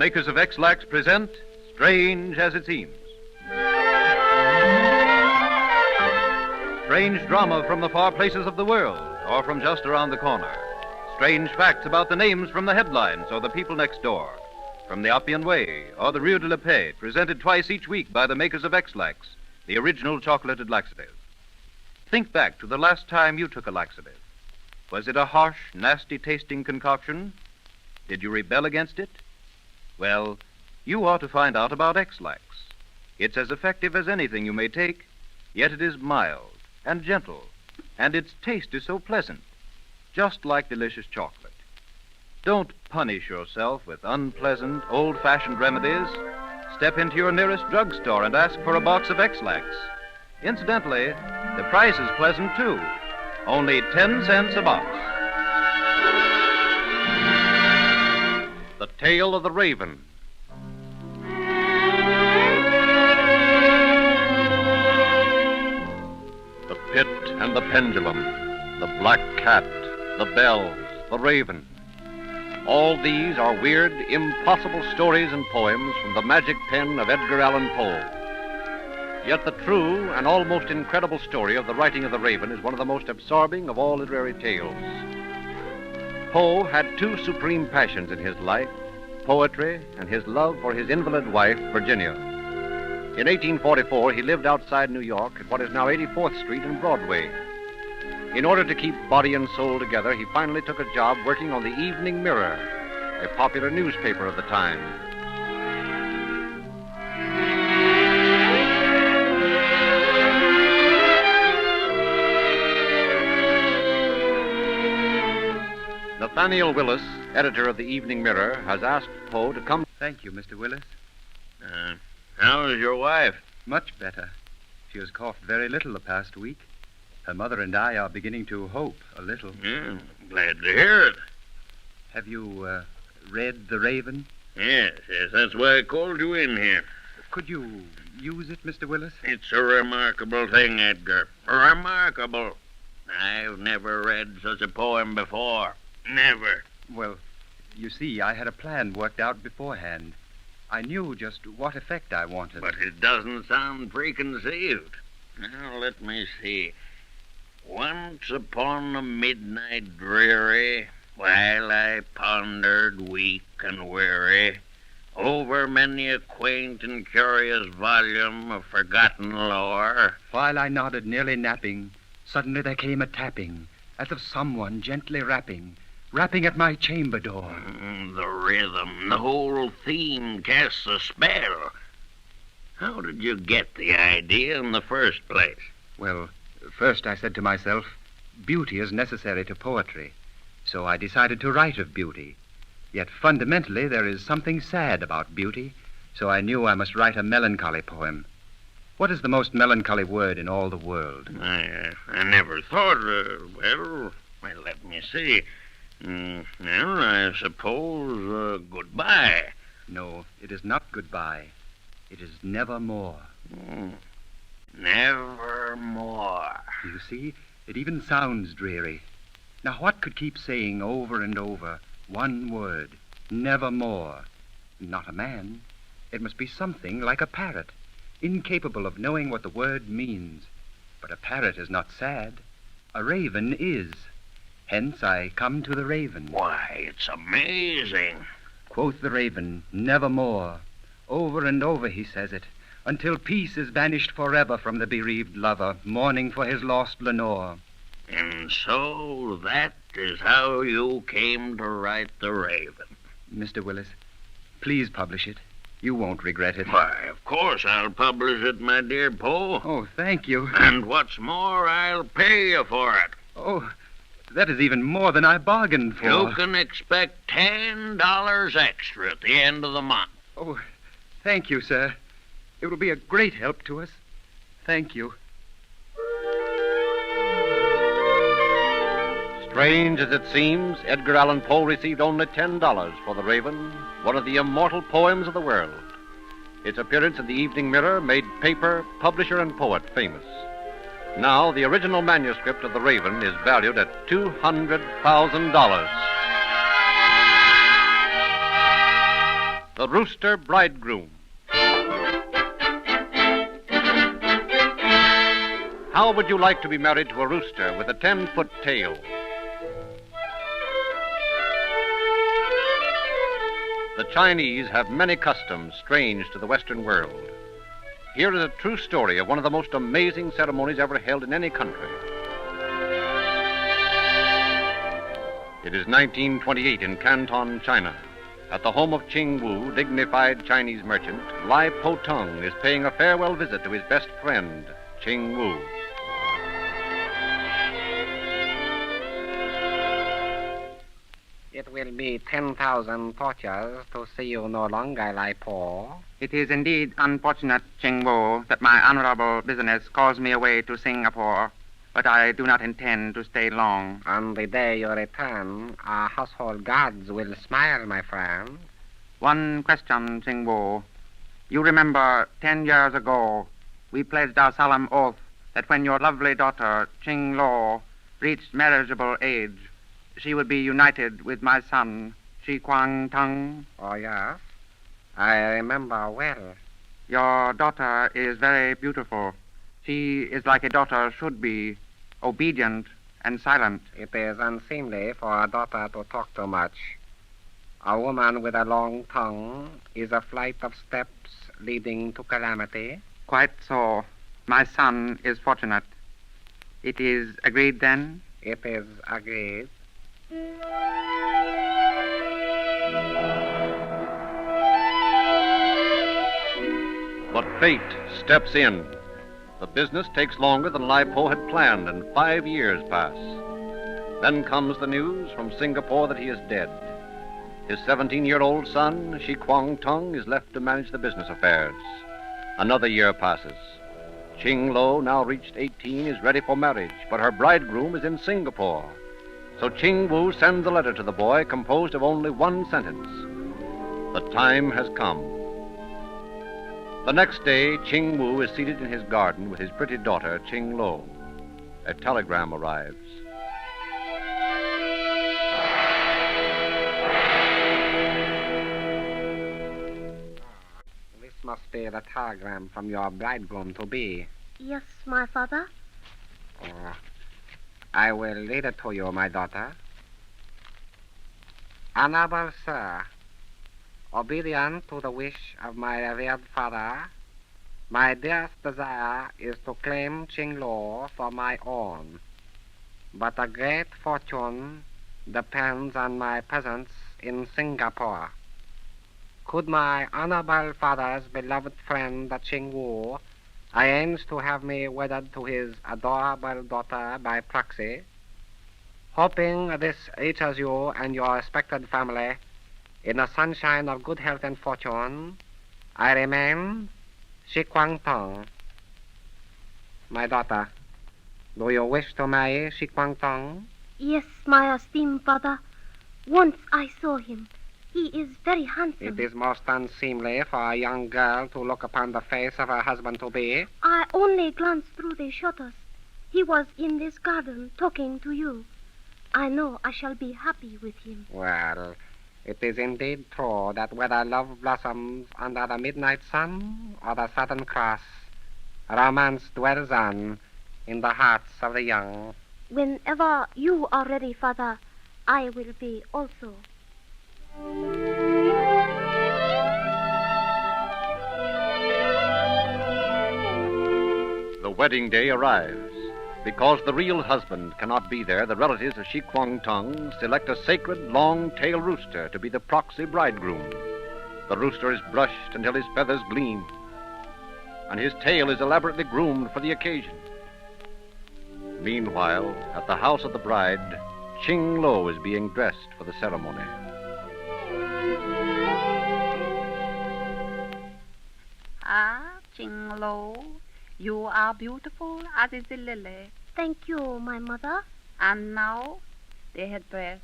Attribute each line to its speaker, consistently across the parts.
Speaker 1: makers of X-Lax present Strange as It Seems. Strange drama from the far places of the world, or from just around the corner. Strange facts about the names from the headlines or the people next door. From the Appian Way or the Rue de la Paix, presented twice each week by the makers of X-Lax, the original chocolated laxative. Think back to the last time you took a laxative. Was it a harsh, nasty-tasting concoction? Did you rebel against it? Well, you ought to find out about X-Lax. It's as effective as anything you may take, yet it is mild and gentle, and its taste is so pleasant, just like delicious chocolate. Don't punish yourself with unpleasant, old-fashioned remedies. Step into your nearest drugstore and ask for a box of X-Lax. Incidentally, the price is pleasant, too. Only 10 cents a box. The Tale of the Raven. The Pit and the Pendulum, the Black Cat, the Bells, the Raven. All these are weird, impossible stories and poems from the magic pen of Edgar Allan Poe. Yet the true and almost incredible story of the writing of the Raven is one of the most absorbing of all literary tales. Poe had two supreme passions in his life, poetry and his love for his invalid wife, Virginia. In 1844, he lived outside New York at what is now 84th Street and Broadway. In order to keep body and soul together, he finally took a job working on the Evening Mirror, a popular newspaper of the time. Nathaniel Willis, editor of the Evening Mirror, has asked Poe to come.
Speaker 2: Thank you, Mr. Willis.
Speaker 3: How is your wife?
Speaker 2: Much better. She has coughed very little the past week. Her mother and I are beginning to hope a little.
Speaker 3: Glad to hear it.
Speaker 2: Have you read The Raven?
Speaker 3: Yes, that's why I called you in here.
Speaker 2: Could you use it, Mr. Willis?
Speaker 3: It's a remarkable thing, Edgar. Remarkable. I've never read such a poem before. Never.
Speaker 2: Well, you see, I had a plan worked out beforehand. I knew just what effect I wanted.
Speaker 3: But it doesn't sound preconceived. Now, let me see. Once upon a midnight dreary, while I pondered weak and weary over many a quaint and curious volume of forgotten lore.
Speaker 2: While I nodded, nearly napping, suddenly there came a tapping, as of someone gently rapping at my chamber door.
Speaker 3: The rhythm, the whole theme casts a spell. How did you get the idea in the first place?
Speaker 2: Well, first I said to myself, beauty is necessary to poetry. So I decided to write of beauty. Yet fundamentally there is something sad about beauty, so I knew I must write a melancholy poem. What is the most melancholy word in all the world?
Speaker 3: I never thought, well, let me see. Well, I suppose, goodbye.
Speaker 2: No, it is not goodbye. It is nevermore.
Speaker 3: Nevermore.
Speaker 2: You see, it even sounds dreary. Now, what could keep saying over and over one word, nevermore? Not a man. It must be something like a parrot, incapable of knowing what the word means. But a parrot is not sad. A raven is. Hence I come to the Raven.
Speaker 3: Why, it's amazing.
Speaker 2: Quoth the Raven, nevermore. Over and over he says it, until peace is banished forever from the bereaved lover, mourning for his lost Lenore.
Speaker 3: And so that is how you came to write The Raven.
Speaker 2: Mr. Willis, please publish it. You won't regret it.
Speaker 3: Why, of course I'll publish it, my dear Poe.
Speaker 2: Oh, thank you.
Speaker 3: And what's more, I'll pay you for it.
Speaker 2: Oh, that is even more than I bargained for.
Speaker 3: You can expect $10 extra at the end of the month.
Speaker 2: Oh, thank you, sir. It will be a great help to us. Thank you.
Speaker 1: Strange as it seems, Edgar Allan Poe received only $10 for The Raven, one of the immortal poems of the world. Its appearance in the Evening Mirror made paper, publisher, and poet famous. Now, the original manuscript of The Raven is valued at $200,000. The Rooster Bridegroom. How would you like to be married to a rooster with a 10-foot tail? The Chinese have many customs strange to the Western world. Here is a true story of one of the most amazing ceremonies ever held in any country. It is 1928 in Canton, China. At the home of Ching Wu, dignified Chinese merchant, Lai Po Tung is paying a farewell visit to his best friend, Ching Wu.
Speaker 4: It will be 10,000 tortures to see you no longer, Lai Po.
Speaker 5: It is indeed unfortunate, Ching Wu, that my honorable business calls me away to Singapore, but I do not intend to stay long.
Speaker 4: On the day you return, our household gods will smile, my friend.
Speaker 5: One question, Ching Wu. You remember 10 years ago, we pledged our solemn oath that when your lovely daughter, Ching Lo, reached marriageable age, she would be united with my son, Shi Kwang Tung.
Speaker 4: Oh, yes? I remember well.
Speaker 5: Your daughter is very beautiful. She is like a daughter should be, obedient and silent.
Speaker 4: It is unseemly for a daughter to talk too much. A woman with a long tongue is a flight of steps leading to calamity.
Speaker 5: Quite so. My son is fortunate. It is agreed then?
Speaker 4: It is agreed.
Speaker 1: But fate steps in. The business takes longer than Lai Po had planned, and 5 years pass. Then comes the news from Singapore that he is dead. His 17-year-old son, Shi Kwang Tung, is left to manage the business affairs. Another year passes. Ching Lo, now reached 18, is ready for marriage, but her bridegroom is in Singapore. So Ching Wu sends a letter to the boy composed of only one sentence. The time has come. The next day, Ching Wu is seated in his garden with his pretty daughter, Ching Lo. A telegram arrives.
Speaker 4: This must be the telegram from your bridegroom-to-be.
Speaker 6: Yes, my father.
Speaker 4: I will read it to you, my daughter. Honorable Sir, obedient to the wish of my revered father, my dearest desire is to claim Ching Lo for my own. But a great fortune depends on my presence in Singapore. Could my honorable father's beloved friend, Ching Wu, arrange to have me wedded to his adorable daughter by proxy? Hoping this reaches you and your respected family in the sunshine of good health and fortune, I remain Shi Kwang Tung. My daughter, do you wish to marry Shi Kwang Tung?
Speaker 6: Yes, my esteemed father. Once I saw him. He is very handsome.
Speaker 4: It is most unseemly for a young girl to look upon the face of her husband-to-be.
Speaker 6: I only glanced through the shutters. He was in this garden talking to you. I know I shall be happy with him.
Speaker 4: Well, it is indeed true that whether love blossoms under the midnight sun or the southern cross, romance dwells on in the hearts of the young.
Speaker 6: Whenever you are ready, father, I will be also.
Speaker 1: The wedding day arrives. Because the real husband cannot be there, the relatives of Shi Kwang Tung select a sacred long-tailed rooster to be the proxy bridegroom. The rooster is brushed until his feathers gleam, and his tail is elaborately groomed for the occasion. Meanwhile, at the house of the bride, Ching Lo is being dressed for the ceremony.
Speaker 7: Ah, Ching Lo, you are beautiful as is the lily.
Speaker 6: Thank you, my mother.
Speaker 7: And now, the headdress.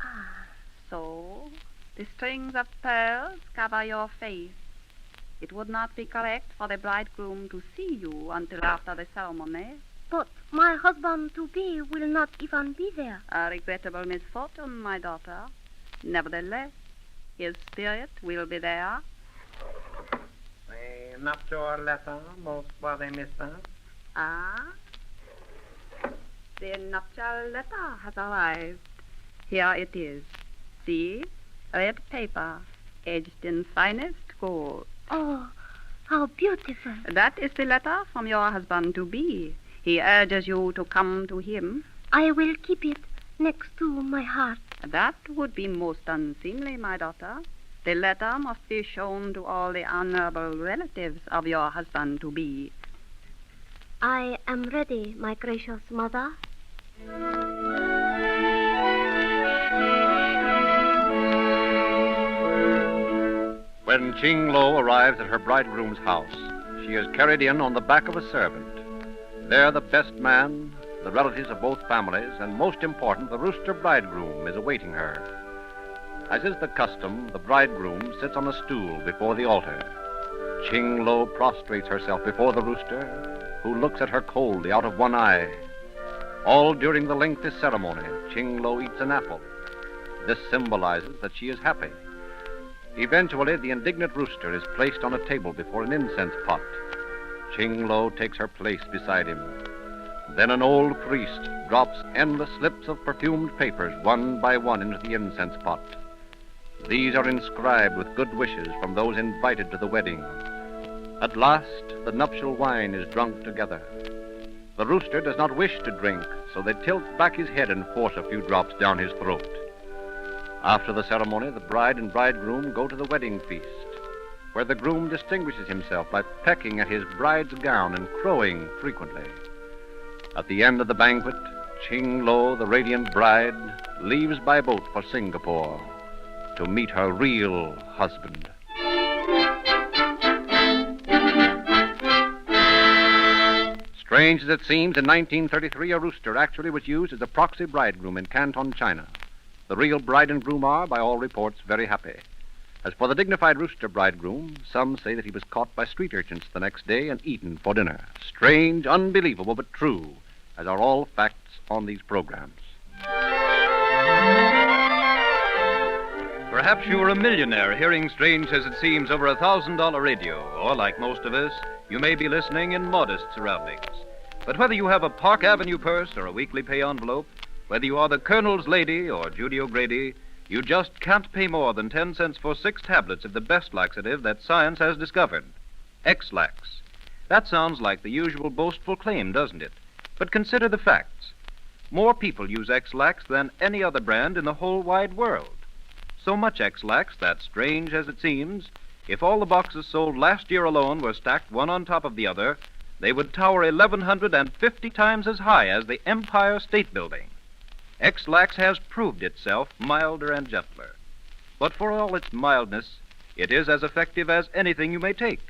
Speaker 6: Ah,
Speaker 7: So, the strings of pearls cover your face. It would not be correct for the bridegroom to see you until after the ceremony.
Speaker 6: but my husband-to-be will not even be there.
Speaker 7: A regrettable misfortune, my daughter. Nevertheless, His spirit will be there.
Speaker 4: The nuptial letter, most worthy mistress.
Speaker 7: Ah? The nuptial letter has arrived. Here it is. See? Red paper, edged in finest gold.
Speaker 6: Oh, how beautiful.
Speaker 7: That is the letter from your husband-to-be. He urges you to come to him.
Speaker 6: I will keep it next to my heart.
Speaker 7: That would be most unseemly, my daughter. The letter must be shown to all the honorable relatives of your husband-to-be.
Speaker 6: I am ready, my gracious mother.
Speaker 1: When Ching Lo arrives at her bridegroom's house, she is carried in on the back of a servant. There the best man, the relatives of both families, and most important, the rooster bridegroom is awaiting her. As is the custom, the bridegroom sits on a stool before the altar. Ching Lo prostrates herself before the rooster, who looks at her coldly out of one eye. All during the lengthy ceremony, Ching Lo eats an apple. This symbolizes that she is happy. Eventually, the indignant rooster is placed on a table before an incense pot. Ching Lo takes her place beside him. Then an old priest drops endless slips of perfumed papers one by one into the incense pot. These are inscribed with good wishes from those invited to the wedding. At last, the nuptial wine is drunk together. The rooster does not wish to drink, so they tilt back his head and force a few drops down his throat. After the ceremony, the bride and bridegroom go to the wedding feast, where the groom distinguishes himself by pecking at his bride's gown and crowing frequently. At the end of the banquet, Ching Lo, the radiant bride, leaves by boat for Singapore to meet her real husband. Strange as it seems, in 1933, a rooster actually was used as a proxy bridegroom in Canton, China. The real bride and groom are, by all reports, very happy. As for the dignified rooster bridegroom, some say that he was caught by street urchins the next day and eaten for dinner. Strange, unbelievable, but true, as are all facts on these programs. Perhaps you are a millionaire hearing Strange as it seems over $1,000 radio, or like most of us, you may be listening in modest surroundings. But whether you have a Park Avenue purse or a weekly pay envelope, whether you are the Colonel's lady or Judy O'Grady, you just can't pay more than 10 cents for 6 tablets of the best laxative that science has discovered. X-Lax. That sounds like the usual boastful claim, doesn't it? But consider the facts. More people use X-Lax than any other brand in the whole wide world. So much X-Lax that, strange as it seems, if all the boxes sold last year alone were stacked one on top of the other, they would tower 1,150 times as high as the Empire State Building. X-Lax has proved itself milder and gentler. But for all its mildness, it is as effective as anything you may take.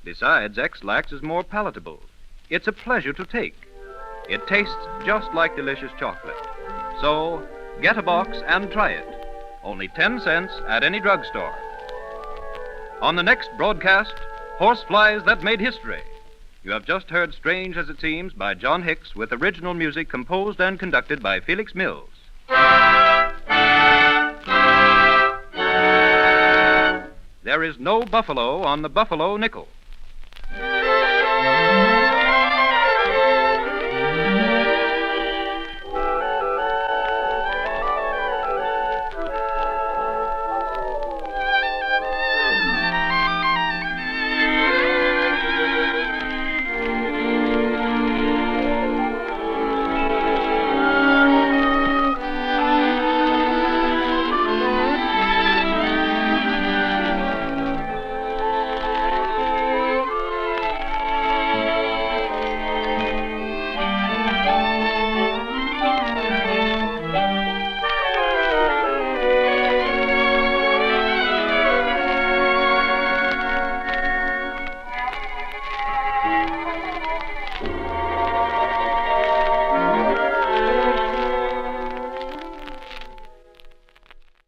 Speaker 1: Besides, X-Lax is more palatable. It's a pleasure to take. It tastes just like delicious chocolate. So, get a box and try it. Only 10 cents at any drugstore. On the next broadcast, Horseflies That Made History. You have just heard Strange as It Seems by John Hix, with original music composed and conducted by Felix Mills. There is no buffalo on the buffalo nickel.